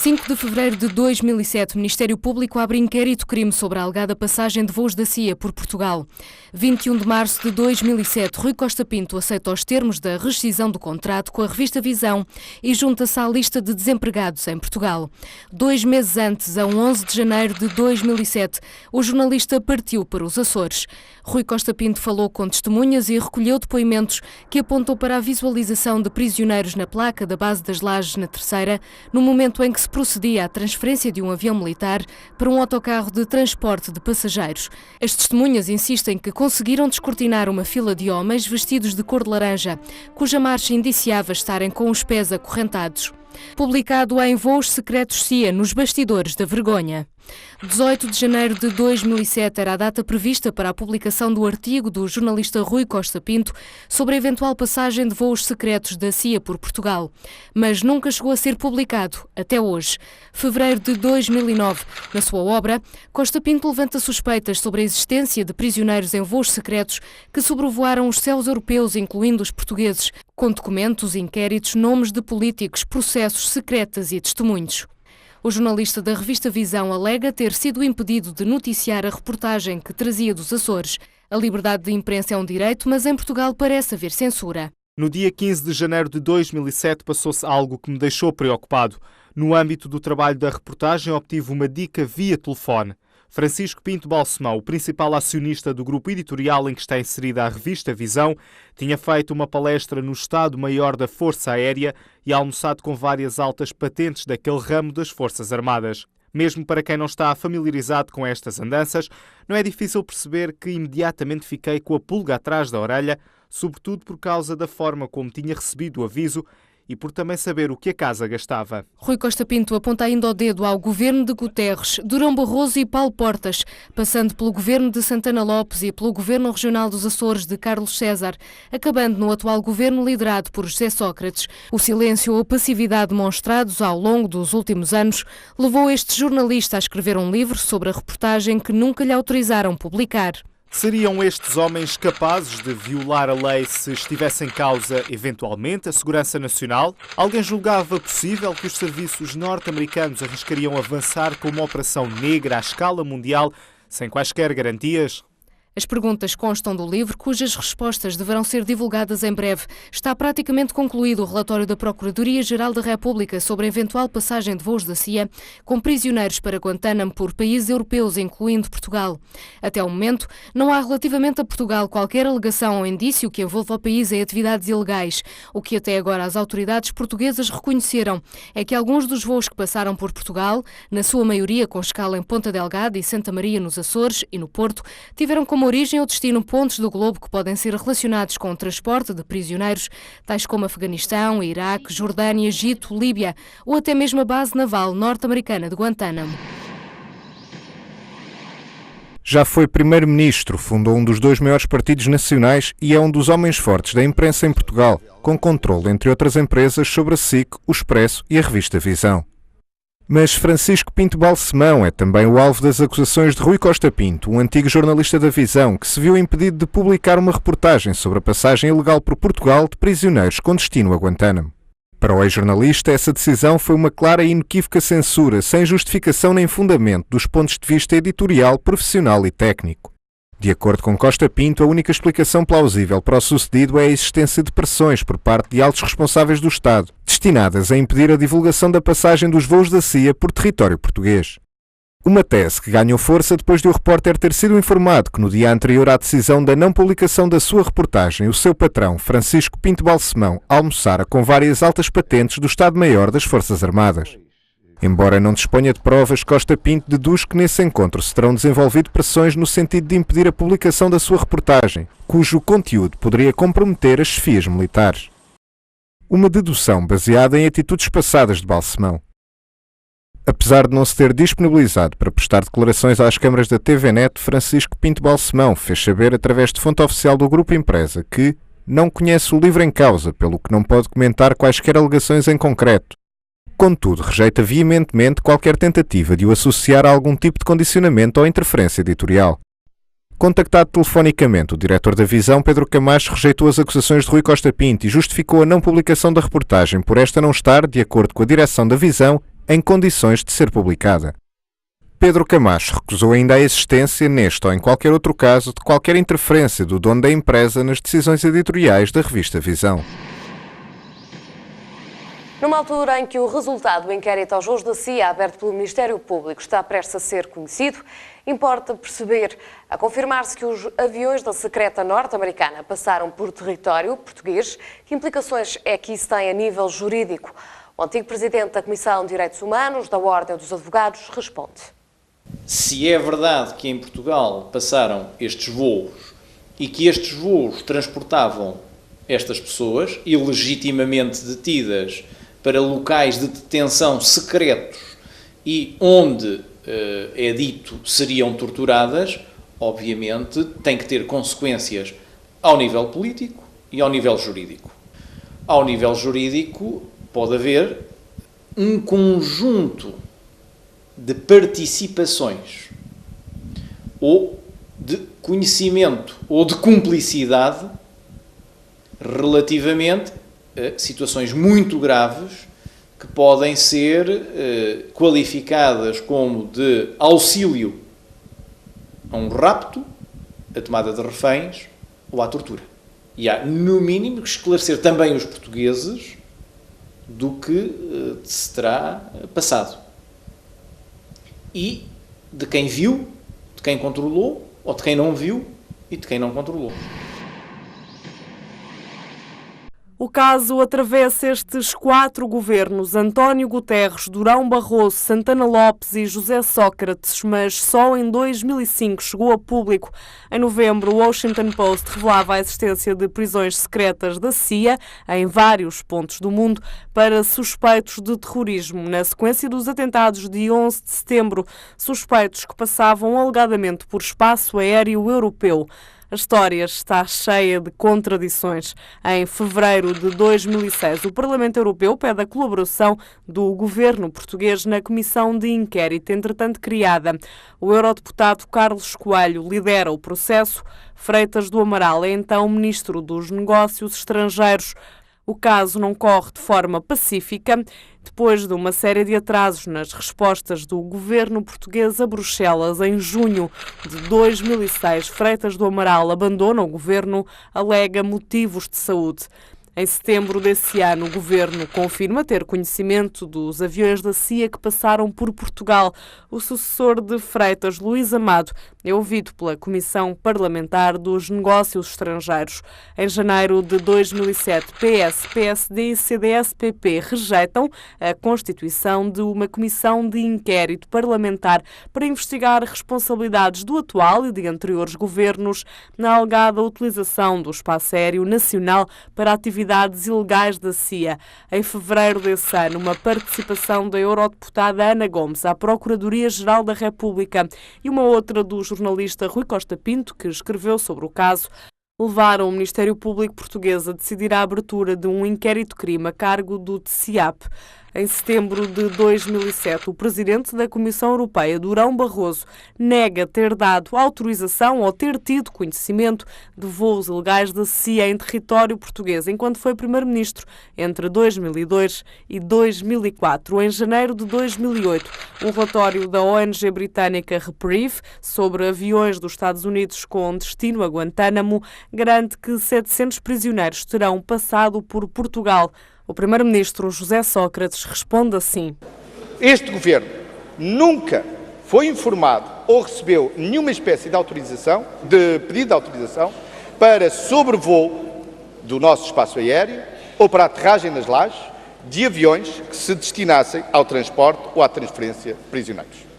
5 de fevereiro de 2007, o Ministério Público abre inquérito-crime sobre a alegada passagem de voos da CIA por Portugal. 21 de março de 2007, Rui Costa Pinto aceita os termos da rescisão do contrato com a revista Visão e junta-se à lista de desempregados em Portugal. 2 meses antes, a 11 de janeiro de 2007, o jornalista partiu para os Açores. Rui Costa Pinto falou com testemunhas e recolheu depoimentos que apontam para a visualização de prisioneiros na placa da base das Lajes na Terceira, no momento em que se procedia à transferência de um avião militar para um autocarro de transporte de passageiros. As testemunhas insistem que conseguiram descortinar uma fila de homens vestidos de cor de laranja, cuja marcha indiciava estarem com os pés acorrentados. Publicado em Voos Secretos CIA, nos bastidores da vergonha. 18 de janeiro de 2007 era a data prevista para a publicação do artigo do jornalista Rui Costa Pinto sobre a eventual passagem de voos secretos da CIA por Portugal, mas nunca chegou a ser publicado, até hoje. Fevereiro de 2009, na sua obra, Costa Pinto levanta suspeitas sobre a existência de prisioneiros em voos secretos que sobrevoaram os céus europeus, incluindo os portugueses, com documentos, inquéritos, nomes de políticos, processos, secretas e testemunhos. O jornalista da revista Visão alega ter sido impedido de noticiar a reportagem que trazia dos Açores. A liberdade de imprensa é um direito, mas em Portugal parece haver censura. No dia 15 de janeiro de 2007 passou-se algo que me deixou preocupado. No âmbito do trabalho da reportagem, obtive uma dica via telefone. Francisco Pinto Balsemão, o principal acionista do grupo editorial em que está inserida a revista Visão, tinha feito uma palestra no Estado-Maior da Força Aérea e almoçado com várias altas patentes daquele ramo das Forças Armadas. Mesmo para quem não está familiarizado com estas andanças, não é difícil perceber que imediatamente fiquei com a pulga atrás da orelha, sobretudo por causa da forma como tinha recebido o aviso e por também saber o que a casa gastava. Rui Costa Pinto aponta ainda o dedo ao governo de Guterres, Durão Barroso e Paulo Portas, passando pelo governo de Santana Lopes e pelo governo regional dos Açores de Carlos César, acabando no atual governo liderado por José Sócrates. O silêncio ou a passividade demonstrados ao longo dos últimos anos levou este jornalista a escrever um livro sobre a reportagem que nunca lhe autorizaram publicar. Seriam estes homens capazes de violar a lei se estivesse em causa, eventualmente, a segurança nacional? Alguém julgava possível que os serviços norte-americanos arriscariam avançar com uma operação negra à escala mundial sem quaisquer garantias? As perguntas constam do livro, cujas respostas deverão ser divulgadas em breve. Está praticamente concluído o relatório da Procuradoria-Geral da República sobre a eventual passagem de voos da CIA com prisioneiros para Guantánamo por países europeus, incluindo Portugal. Até o momento, não há relativamente a Portugal qualquer alegação ou indício que envolva o país em atividades ilegais. O que até agora as autoridades portuguesas reconheceram é que alguns dos voos que passaram por Portugal, na sua maioria com escala em Ponta Delgada e Santa Maria nos Açores e no Porto, tiveram como origem ou destino pontos do globo que podem ser relacionados com o transporte de prisioneiros, tais como Afeganistão, Iraque, Jordânia, Egito, Líbia ou até mesmo a base naval norte-americana de Guantánamo. Já foi primeiro-ministro, fundou um dos 2 maiores partidos nacionais e é um dos homens fortes da imprensa em Portugal, com controle, entre outras empresas, sobre a SIC, o Expresso e a revista Visão. Mas Francisco Pinto Balsemão é também o alvo das acusações de Rui Costa Pinto, um antigo jornalista da Visão, que se viu impedido de publicar uma reportagem sobre a passagem ilegal por Portugal de prisioneiros com destino a Guantánamo. Para o ex-jornalista, essa decisão foi uma clara e inequívoca censura, sem justificação nem fundamento dos pontos de vista editorial, profissional e técnico. De acordo com Costa Pinto, a única explicação plausível para o sucedido é a existência de pressões por parte de altos responsáveis do Estado, destinadas a impedir a divulgação da passagem dos voos da CIA por território português. Uma tese que ganhou força depois de o repórter ter sido informado que no dia anterior à decisão da não publicação da sua reportagem, o seu patrão, Francisco Pinto Balsemão, almoçara com várias altas patentes do Estado-Maior das Forças Armadas. Embora não disponha de provas, Costa Pinto deduz que nesse encontro se terão desenvolvido pressões no sentido de impedir a publicação da sua reportagem, cujo conteúdo poderia comprometer as chefias militares. Uma dedução baseada em atitudes passadas de Balsemão. Apesar de não se ter disponibilizado para prestar declarações às câmaras da TVNet, Francisco Pinto Balsemão fez saber através de fonte oficial do Grupo Empresa que não conhece o livro em causa, pelo que não pode comentar quaisquer alegações em concreto. Contudo, rejeita veementemente qualquer tentativa de o associar a algum tipo de condicionamento ou interferência editorial. Contactado telefonicamente, o diretor da Visão, Pedro Camacho, rejeitou as acusações de Rui Costa Pinto e justificou a não publicação da reportagem por esta não estar, de acordo com a direção da Visão, em condições de ser publicada. Pedro Camacho recusou ainda a existência, neste ou em qualquer outro caso, de qualquer interferência do dono da empresa nas decisões editoriais da revista Visão. Numa altura em que o resultado do inquérito aos voos da CIA, aberto pelo Ministério Público, está prestes a ser conhecido, importa perceber, a confirmar-se que os aviões da secreta norte-americana passaram por território português, que implicações é que isso tem a nível jurídico? O antigo presidente da Comissão de Direitos Humanos da Ordem dos Advogados responde. Se é verdade que em Portugal passaram estes voos e que estes voos transportavam estas pessoas ilegitimamente detidas para locais de detenção secretos e onde, é dito, seriam torturadas, obviamente tem que ter consequências ao nível político e ao nível jurídico. Ao nível jurídico pode haver um conjunto de participações ou de conhecimento ou de cumplicidade relativamente a situações muito graves que podem ser qualificadas como de auxílio a um rapto, a tomada de reféns ou à tortura. E há, no mínimo, que esclarecer também os portugueses do que se terá passado. E de quem viu, de quem controlou, ou de quem não viu e de quem não controlou. O caso atravessa estes 4 governos, António Guterres, Durão Barroso, Santana Lopes e José Sócrates, mas só em 2005 chegou a público. Em novembro, o Washington Post revelava a existência de prisões secretas da CIA em vários pontos do mundo para suspeitos de terrorismo, na sequência dos atentados de 11 de setembro, suspeitos que passavam alegadamente por espaço aéreo europeu. A história está cheia de contradições. Em fevereiro de 2006, o Parlamento Europeu pede a colaboração do governo português na comissão de inquérito, entretanto criada. O eurodeputado Carlos Coelho lidera o processo. Freitas do Amaral é então ministro dos Negócios Estrangeiros. O caso não corre de forma pacífica. Depois de uma série de atrasos nas respostas do governo português a Bruxelas, em junho de 2006, Freitas do Amaral abandona o governo, alega motivos de saúde. Em setembro desse ano, o governo confirma ter conhecimento dos aviões da CIA que passaram por Portugal. O sucessor de Freitas, Luís Amado, é ouvido pela Comissão Parlamentar dos Negócios Estrangeiros. Em janeiro de 2007, PS, PSD e CDS-PP rejeitam a constituição de uma comissão de inquérito parlamentar para investigar responsabilidades do atual e de anteriores governos na alegada utilização do espaço aéreo nacional para atividades ilegais da CIA. Em fevereiro desse ano, uma participação da eurodeputada Ana Gomes à Procuradoria-Geral da República e uma outra do jornalista Rui Costa Pinto, que escreveu sobre o caso, levaram o Ministério Público português a decidir a abertura de um inquérito-crime a cargo do TSIAP. Em setembro de 2007, o presidente da Comissão Europeia, Durão Barroso, nega ter dado autorização ou ter tido conhecimento de voos ilegais da CIA em território português, enquanto foi primeiro-ministro entre 2002 e 2004. Em janeiro de 2008, um relatório da ONG britânica Reprieve sobre aviões dos Estados Unidos com destino a Guantánamo garante que 700 prisioneiros terão passado por Portugal. O primeiro-ministro José Sócrates responde assim: Este governo nunca foi informado ou recebeu nenhuma espécie de autorização, de pedido de autorização para sobrevoo do nosso espaço aéreo ou para aterragem nas lajes de aviões que se destinassem ao transporte ou à transferência de prisioneiros.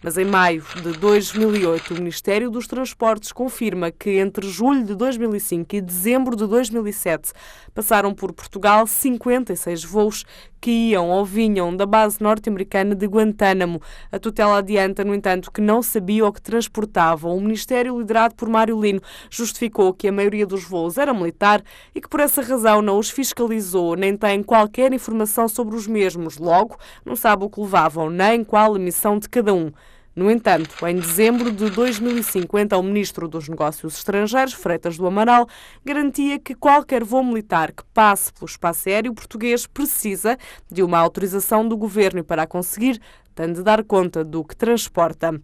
Mas em maio de 2008, o Ministério dos Transportes confirma que entre julho de 2005 e dezembro de 2007 passaram por Portugal 56 voos que iam ou vinham da base norte-americana de Guantánamo. A tutela adianta, no entanto, que não sabia o que transportavam. O Ministério, liderado por Mário Lino, justificou que a maioria dos voos era militar e que por essa razão não os fiscalizou, nem tem qualquer informação sobre os mesmos. Logo, não sabe o que levavam, nem qual a missão de cada um. No entanto, em dezembro de 2005, então o Ministro dos Negócios Estrangeiros, Freitas do Amaral, garantia que qualquer voo militar que passe pelo espaço aéreo português precisa de uma autorização do Governo e, para a conseguir, tem de dar conta do que transporta.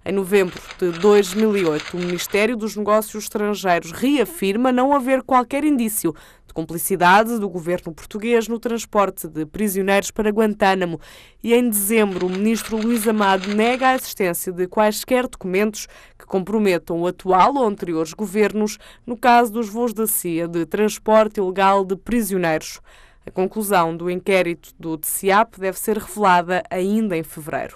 Em novembro de 2008, o Ministério dos Negócios Estrangeiros reafirma não haver qualquer indício de cumplicidade do governo português no transporte de prisioneiros para Guantánamo. E em dezembro, o ministro Luís Amado nega a existência de quaisquer documentos que comprometam o atual ou anteriores governos no caso dos voos da CIA de transporte ilegal de prisioneiros. A conclusão do inquérito do TCIAP deve ser revelada ainda em fevereiro.